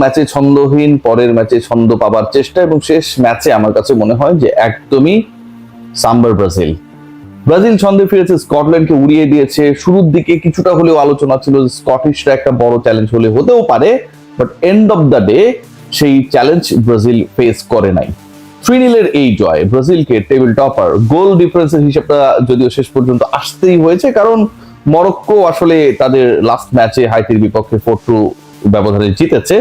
ম্যাচে ছন্দহীন, পরের ম্যাচে ছন্দ পাবার চেষ্টা, এবং শেষ ম্যাচে আমার কাছে মনে হয় যে একদমই সাম্বার ব্রাজিল ছন্দে ফিরেছে, স্কটল্যান্ডকে উড়িয়ে দিয়েছে। শুরুর দিকে কিছুটা হলেও আলোচনা ছিল স্কটিশরা একটা বড় চ্যালেঞ্জ হতেও পারে, but end of the day সেই চ্যালেঞ্জ ব্রাজিল ফেস করে নাই। 3-0 এই জয় ব্রাজিলকে টেবিল টপার, গোল ডিফারেন্সের হিসাবটা যদিও শেষ পর্যন্ত আসতেই হয়েছে, কারণ মরক্কো আসলে তাদের লাস্ট ম্যাচে হাইতির বিপক্ষে 4-2 ব্যবধানে জিতেছে।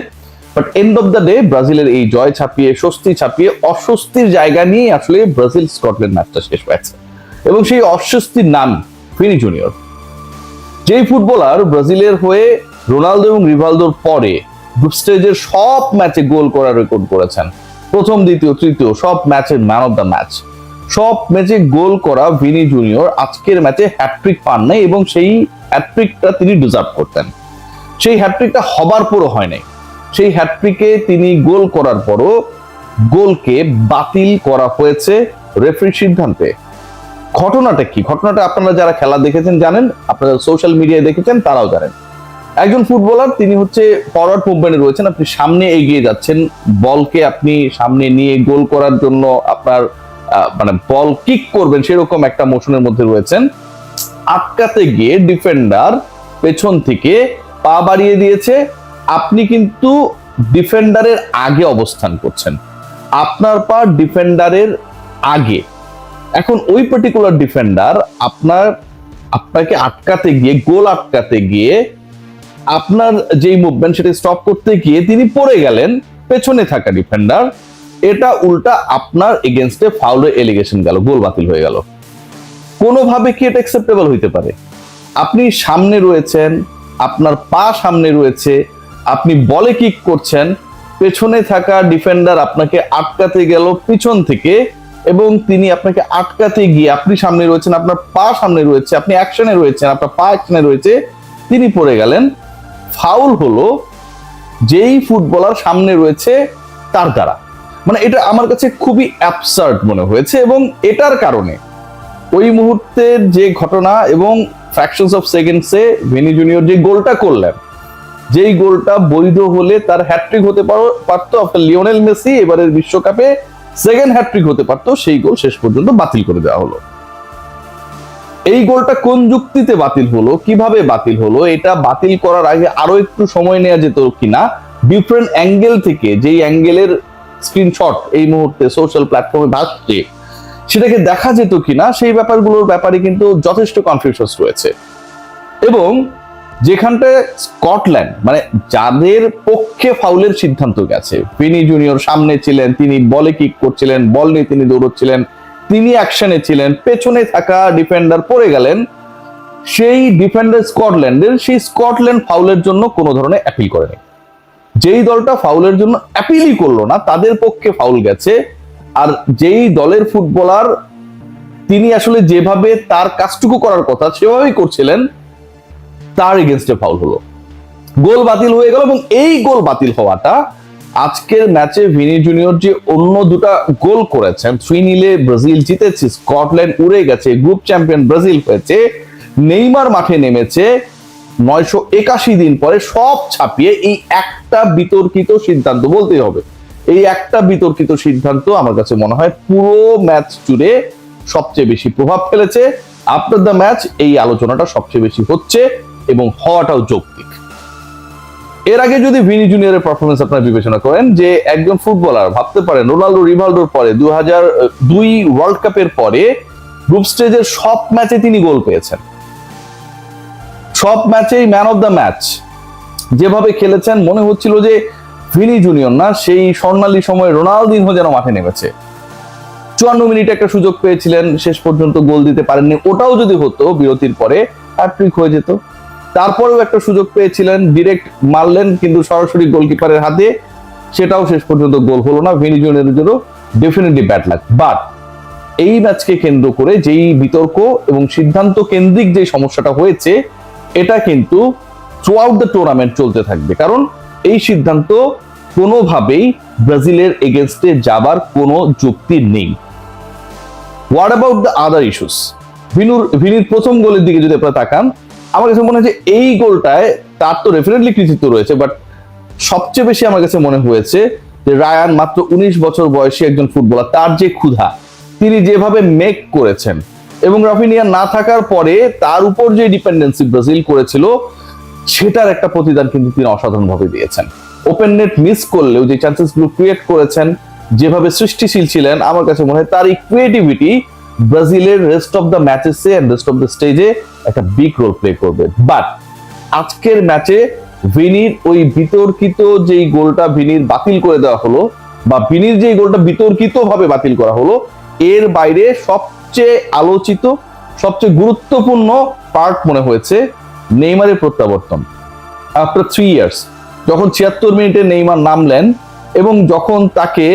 But end of the day ব্রাজিলের এই জয় ছাপিয়ে, স্বস্তি ছাপিয়ে, অস্বস্তির জায়গা নিয়ে আসলে ব্রাজিল স্কটল্যান্ড ম্যাচটা শেষ হয়েছে। এবং সেই অস্বস্তির নাম ভিনি জুনিয়র, যেই ফুটবলার ব্রাজিলের হয়ে রোনালদো এবং রিভালদোর পরে গ্রুপ স্টেজের সব ম্যাচে গোল করার রেকর্ড করেছেন, প্রথম, দ্বিতীয়, তৃতীয় সব ম্যাচের ম্যান অফ দ্য ম্যাচ, সব ম্যাচে গোল করা ভিনি জুনিয়র আজকের ম্যাচে হ্যাটট্রিক পান নাই, এবং সেই হ্যাটট্রিকটা তিনি ডিজার্ভ করতেন। সেই হ্যাটট্রিকটা হবার পরও হয় নাই। সেই হ্যাটট্রিকে তিনি গোল করার পরও গোলকে বাতিল করা হয়েছে রেফারির সিদ্ধান্তে। ঘটনাটা কি? ঘটনাটা আপনারা যারা খেলা দেখেছেন জানেন, আপনারা সোশ্যাল মিডিয়ায় দেখেছেন তারাও জানেন। একজন ফুটবলার, তিনি হচ্ছে ফরওয়ার্ড মুভমেন্টে রয়েছেন, আপনি সামনে এগিয়ে যাচ্ছেন, বলকে আপনি সামনে নিয়ে গোল করার জন্য আপনার মানে বল কিক করবেন সেরকম একটা মোশনের মধ্যে রয়েছেন। আটকাতে গিয়ে ডিফেন্ডার পেছন থেকে পা বাড়িয়ে দিয়েছে, আপনি কিন্তু ডিফেন্ডারের আগে অবস্থান করছেন, আপনার পা ডিফেন্ডারের আগে। এখন ওই পার্টিকুলার ডিফেন্ডার আপনাকে আটকাতে গিয়ে, গোল আটকাতে গিয়ে, আপনার যেই মুভমেন্ট সেটা স্টপ করতে গিয়ে তিনি পড়ে গেলেন, পেছনে থাকা ডিফেন্ডার, এটা উল্টা আপনার এগেনস্টে ফাউলের এলিগেশন গেল, গোল বাতিল হয়ে গেল। কোনোভাবে কি এটা অ্যাকসেপ্টেবল হইতে পারে? আপনি সামনে রয়েছেন, আপনার পা সামনে রয়েছে, আপনি বলে কিক করছেন, পেছনে থাকা ডিফেন্ডার আপনাকে আটকাতে গেল পিছন থেকে, এবং তিনি আপনাকে আটকাতে গিয়ে, আপনি সামনে রয়েছেন, আপনার পা সামনে রয়েছে, আপনি অ্যাকশনে রয়েছেন, আপনার পা অ্যাকশনে রয়েছে, তিনি পড়ে গেলেন। ফাউল হলো যেই ফুটবলার সামনে রয়েছে তার দ্বারা। মানে এটা আমার কাছে খুবই অ্যাবসার্ড মনে হয়েছে, এবং এটার কারণে ওই মুহূর্তের যে ঘটনা এবং ফ্র্যাকশনস অফ সেকেন্ডসে ভিনি জুনিয়র যে গোলটা করলেন, যেই গোলটা বৈধ হলে তার হ্যাটট্রিক হতে পারতো, আফটার লিওনেল মেসি এবারের বিশ্বকাপে সেকেন্ড হ্যাটট্রিক হতে পারতো, সেই গোল শেষ পর্যন্ত বাতিল করে দেওয়া হলো। এই গোলটা কোন যুক্তিতে বাতিল হলো, কিভাবে বাতিল হলো, এটা বাতিল করার আগে আরো একটু সময় নেওয়া যেত কিনা, ডিফারেন্ট অ্যাঙ্গেল থেকে যেই অ্যাঙ্গেলের স্ক্রিনশট এই মুহূর্তে সোশ্যাল প্ল্যাটফর্মে ভাসছে সেটাকে দেখা যেত কিনা, সেই ব্যাপারগুলোর ব্যাপারে কিন্তু যথেষ্ট কনফিউশন রয়েছে। এবং যেখানটায় স্কটল্যান্ড, মানে যাদের পক্ষে ফাউলের সিদ্ধান্ত গেছে, ভিনি জুনিয়র সামনে ছিলেন, তিনি বলে কিক করছিলেন, বল নিয়ে তিনি দৌড়চ্ছিলেন, তিনি অ্যাকশনে ছিলেন, পেছনে থাকা ডিফেন্ডার পড়ে গেলেন, সেই ডিফেন্ডার স্কটল্যান্ডের, সেই স্কটল্যান্ড ফাউলের জন্য কোনো ধরনের অ্যাপিল করেনি। যেই দলটা ফাউলের জন্য অ্যাপিলই করলো না, তাদের পক্ষে ফাউল গেছে। আর যেই দলের ফুটবলার তিনি আসলে যেভাবে তার কাজটুকু করার কথা সেভাবেই করছিলেন, তার এগেনস্টে ফাউল হলো, গোল বাতিল হয়ে গেল। এবং এই গোল বাতিল হওয়াটা আজকের ম্যাচে ভিনি জুনিয়র যে অন্য দুটা গোল করেছেন, 3-0 ব্রাজিল জিতেছে, স্কটল্যান্ড উড়ে গেছে, গ্রুপ চ্যাম্পিয়ন ব্রাজিল হয়েছে, নেইমার মাঠে নেমেছে 981 দিন পরে, সব ছাপিয়ে এই একটা বিতর্কিত সিদ্ধান্ত, বলতেই হবে এই একটা বিতর্কিত সিদ্ধান্ত আমার কাছে মনে হয় পুরো ম্যাচ জুড়ে সবচেয়ে বেশি প্রভাব ফেলেছে। আফটার দ্য ম্যাচ এই আলোচনাটা সবচেয়ে বেশি হচ্ছে এবং হওয়াটাও যৌক্তিক। এর আগে যদি ভিনি জুনিয়রের পারফরমেন্স আপনারা বিবেচনা করেন, যে একজন ফুটবলার ভাবতে পারেন রোনালদো রিভালদোর পরে 2002 ওয়ার্ল্ড কাপের পরে গ্রুপ স্টেজের সব ম্যাচে তিনি গোল পেয়েছেন, সব ম্যাচেই ম্যান অফ দ্য ম্যাচ, যেভাবে খেলেছেন মনে হচ্ছিল যে ভিনি জুনিয়র না, সেই স্বর্ণালী সময় রোনালদিনহো যেন মাঠে নেমেছে। 54 মিনিটে একটা সুযোগ পেয়েছিলেন, শেষ পর্যন্ত গোল দিতে পারেননি, ওটাও যদি হতো বিরতির পরে হ্যাটট্রিক হয়ে যেত। তারপরেও একটা সুযোগ পেয়েছিলেন, ডিরেক্ট মারলেন কিন্তু সরাসরি গোলকিপারের হাতে, সেটাও শেষ পর্যন্ত গোল হলো না। ভিনি জুনিয়রের জন্য ডেফিনেটলি ব্যাড লাক। বাট এই ম্যাচকে কেন্দ্র করে যেই বিতর্ক এবং সিদ্ধান্ত কেন্দ্রিক যে সমস্যাটা হয়েছে, এটা কিন্তু থ্রু আউট দ্য টুর্নামেন্ট চলতে থাকবে, কারণ এই সিদ্ধান্ত কোনোভাবেই ব্রাজিলের এগেনস্টে যাবার কোনো যুক্তি নেই। What about the other issues? ভিনির প্রথম গোলের দিকে যদি আপনারা তাকান, আমার কাছে মনে হয় যে এই গোলটায় তার তো ডেফিনেটলি কৃতিত্ব রয়েছে, বাট সবচেয়ে বেশি আমার কাছে মনে হয়েছে যে রায়ান মাত্র 19 বছর বয়সী একজন ফুটবলার, তার যে ক্ষুধা, তিনি যেভাবে মেক করেছেন এবং রাফিনিয়া না থাকার পরে তার উপর যে ডিপেন্ডেন্সি ব্রাজিল করেছিল সেটার একটা প্রতিদান কিন্তু তিনি অসাধারণভাবে দিয়েছেন। ওপেন নেট মিস করলেও যে চান্সেস গুলো ক্রিয়েট করেছেন, যেভাবে সৃষ্টিশীল ছিলেন, আমার কাছে মনে হয় তার এই ক্রিয়েটিভিটি ব্রাজিলের রেস্ট অফ দ্য ম্যাচেসে এন্ড রেস্ট অফ দ্য স্টেজে একটা বিগ রোল প্লে করবে। বাট আজকের ম্যাচে ভিনির ওই বিতর্কিত যেই গোলটা ভিনির বাতিল করে দেওয়া হলো, বা ভিনির যেই গোলটা বিতর্কিত ভাবে বাতিল করা হলো, এর বাইরে সবচেয়ে আলোচিত, সবচেয়ে গুরুত্বপূর্ণ পার্ট মনে হয়েছে নেইমারের প্রত্যাবর্তন আফটার 3 ইয়ার্স। যখন 76 মিনিটে নেইমার নামলেন এবং যখন তাকে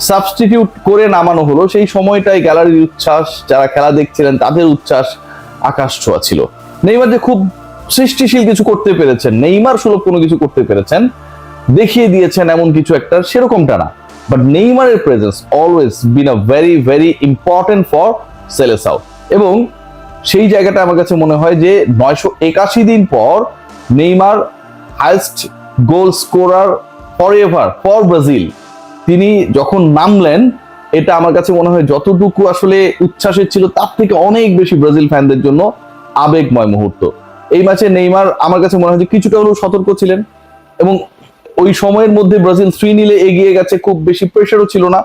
সাবস্টিটিউট করে নামানো হলো, সেই সময়টাই গ্যালারির উচ্ছ্বাস, যারা খেলা দেখছিলেন তাদের উচ্ছ্বাস আকাশ ছোঁয়া ছিল। নেইমার যে খুব সৃষ্টিশীল কিছু করতে পেরেছেন, নেইমার সুলভ কোনো কিছু করতে পেরেছেন, দেখিয়ে দিয়েছেন এমন কিছু একটা, সেরকমটা না। বাট নেইমারের presence always been a very very important for Selecao, এবং সেই জায়গাটা আমার কাছে মনে হয় যে 981 দিন পর Neymar highest goal scorer forever for Brazil, তিনি যখন নামলেন, এটা আমার কাছে মনে হয় যতটুকু আসলে উচ্ছ্বাসের ছিল তার থেকে অনেক বেশি ব্রাজিল ফ্যানদের জন্য আবেগময় মুহূর্ত। এই ম্যাচে নেইমার আমার কাছে মনে হয় যে কিছুটা হলেও সতর্ক ছিলেন, এবং ওই সময়ের মধ্যে ব্রাজিল 3-0 এগিয়ে গেছে, খুব বেশি প্রেশারও ছিল না।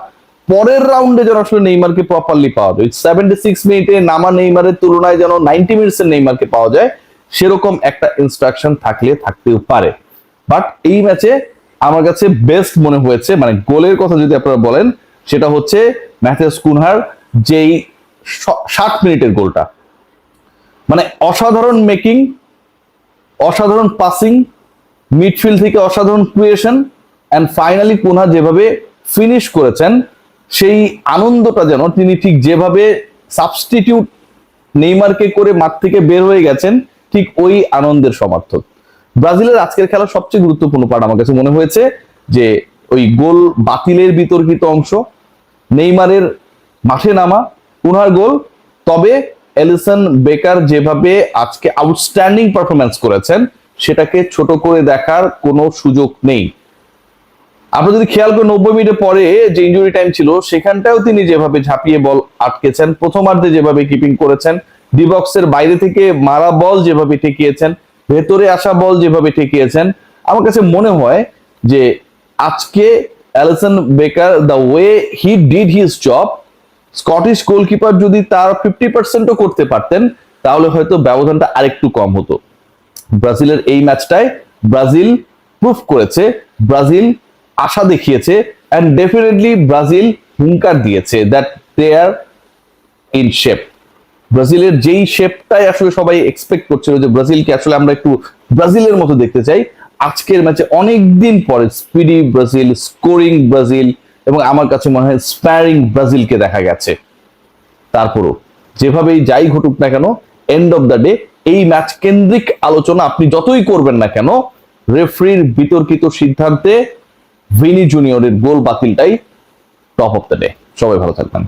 পরের রাউন্ডে যেন আসলে নেইমারকে প্রপারলি পাওয়া যায়, 76 মিনিটে নামা নেইমারের তুলনায় যেন 90 মিনিটসের নেইমারকে পাওয়া যায়, সেরকম একটা ইনস্ট্রাকশন থাকতেও পারে। বাট এই ম্যাচে আমার কাছে বেস্ট মনে হয়েছে, মানে গোলের কথা যদি আপনারা বলেন, সেটা হচ্ছে ম্যাথিয়াস কুনহার যেই 60 মিনিটের গোলটা, মানে অসাধারণ মেকিং, অসাধারণ পাসিং, মিডফিল্ড থেকে অসাধারণ ক্রিয়েশন, এন্ড ফাইনালি কুনহা যেভাবে ফিনিশ করেছেন, সেই আনন্দটা যেন তিনি ঠিক যেভাবে সাবস্টিটিউট নেইমারকে করে মাঠ থেকে বের হয়ে গেছেন, ঠিক ওই আনন্দের সমর্থক। ব্রাজিলের আজকের খেলার সবচেয়ে গুরুত্বপূর্ণ পার্ট আমার কাছে মনে হয়েছে যে ওই গোল বাতিলের বিতর্কিত অংশ, নেইমারের মাঠে নামা, কুনহার গোল। তবে এলিসন বেকার যেভাবে আজকে আউটস্ট্যান্ডিং পারফরমেন্স করেছেন, সেটাকে ছোট করে দেখার কোনো সুযোগ নেই। আপনারা যদি খেয়াল করে 90 মিনিটের পরে যে ইনজুরি টাইম ছিল, সেখানটাও তিনি যেভাবে ঝাঁপিয়ে বল আটকেছেন, প্রথমার্ধে যেভাবে কিপিং করেছেন, ডি বক্সের বাইরে থেকে মারা বল যেভাবে ঠেকিয়েছেন, ভেতরে আসা বল যেভাবে ঠেকিয়েছেন, আমার কাছে মনে হয় যে আজকে Alisson Becker, the way he did his job, Scottish goalkeeper যদি তার 50%ও করতে পারতেন, তাহলে হয়তো ব্যবধানটা আরেকটু কম হতো। ব্রাজিলের এই ম্যাচটায় ব্রাজিল প্রুফ করেছে, ব্রাজিল আশা দেখিয়েছে, এন্ড ডেফিনেটলি ব্রাজিল হুঙ্কার দিয়েছে that they are in shape. ব্রাজিলের যেই শেপটাই আসলে সবাই এক্সপেক্ট করছিল যে ব্রাজিলকে আসলে আমরা একটু ব্রাজিলের মতো দেখতে চাই, আজকের ম্যাচে অনেকদিন পরে স্পিডি ব্রাজিল, স্কোরিং ব্রাজিল, এবং আমার কাছে মনে হয় স্প্যারিং ব্রাজিলকে দেখা গেছে। তারপরও যেভাবেই যাই ঘটুক না কেন, এন্ড অফ দ্য ডে এই ম্যাচ কেন্দ্রিক আলোচনা আপনি যতই করবেন না কেন, রেফারির বিতর্কিত সিদ্ধান্তে ভিনি জুনিয়রের গোল বাতিলটাই টপ অফ দ্য ডে। সবাই ভালো থাকবেন।